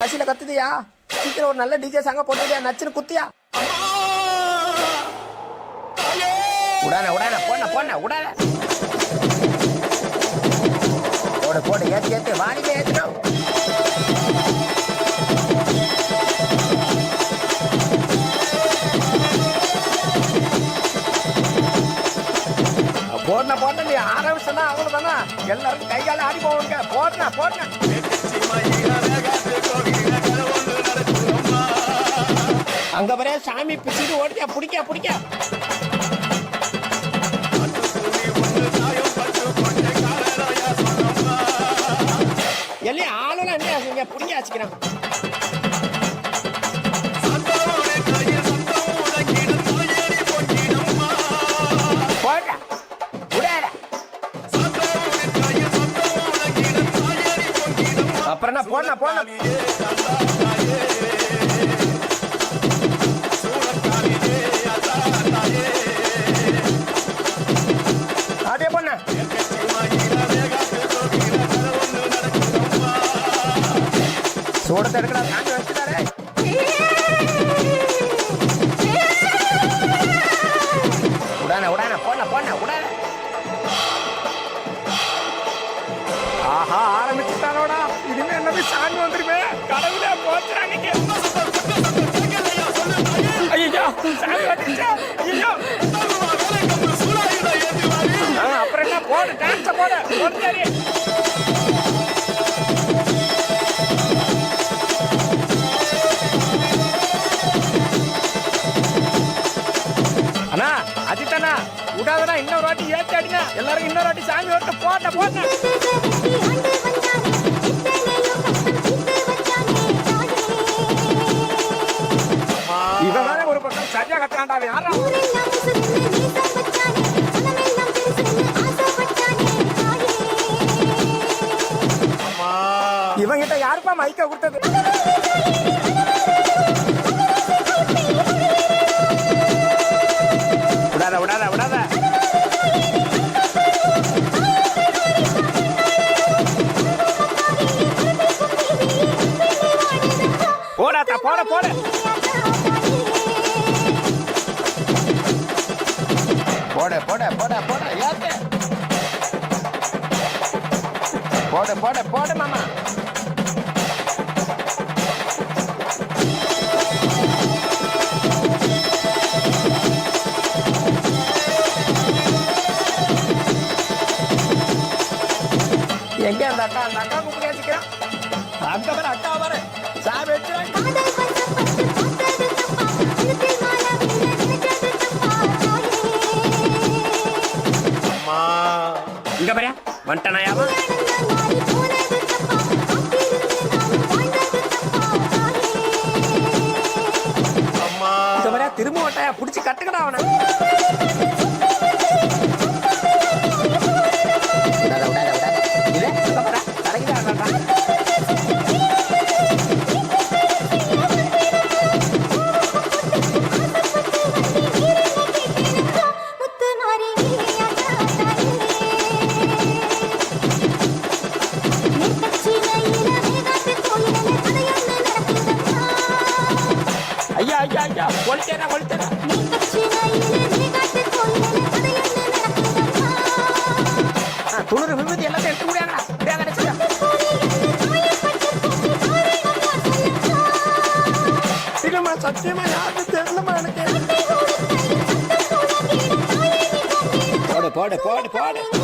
பசியில கத்துதியா? சீக்கிரம் ஒரு நல்ல டிஜே சாங்க போட்டுதியா, நச்சுன்னு குத்தியா? உடான உடான போன போன உடான போடு போடு, ஏத்து ஏத்து, வாணிக்கே ஏத்துறோம். போடன போடன, நீ ஆரம்பிச்சா அவ்வளவுதானா? எல்லாரும் கைகால ஆடி போவாங்க. போடன போடன. அங்க வர சாமி பிடிச்சிட்டு ஓடியா, பிடிக்க பிடிக்க. எல்லாம் ஆளுலாம் என்ன பிடிக்க வச்சுக்கிறான். அப்புறம் என்ன போன போன அதே பொண்ண சூடத்தை எடுக்கிறா, காஞ்சி வச்சுட்டாரே. உடான உடான போன போன உடான. ஆஹா, ஆரம்பிச்சுட்டானோடா. இனிமே என்ன சாமி வந்துருமே. கடவுளே போச்சுறாங்க. ஐயோ சாமி வந்துச்சா. ஐயோ அப்புறம் என்ன, போடு டான்ஸ போடு. சரி அண்ணா, அஜித்தண்ணா விடாதண்ணா, இன்னொரு வாட்டி ஏற்றி அடிங்க. எல்லாரும் இன்னொரு வாட்டி சாமி ஓட்ட போட்ட போட்ட. இவன் வேற ஒரு பக்கம் சரியா கட்டாண்டா. யாரா இவங்கிட்ட யாருப்பா மைக்க கொடுத்தது? விடாத விடாத விடாத. போடாத்தா போட போட. போட போட போட போட ஏத்து. போட போட போட மாமா. எங்க அந்த அக்கா? அந்த அக்கா கூப்பிட்டு வச்சுக்கிறேன். அக்கா வர அக்கா வர சாமி வச்சுறாங்க. இங்க பாரு வந்துட்டானாயாவா? இங்க பாரு திரும்ப வட்டாயா, புடிச்சு கட்டுக்கடா அவனை. ஐயா ஐயா ஐயா, கொளுத்தேனா கொளுத்தேனா. துணுறு விபத்து எல்லாத்தையும் எடுத்து முடியாங்கடா. இல்லம்மா, சத்தியமா யாருக்கும் தெரியலமா எனக்கு. போடு போடு போடு போடு.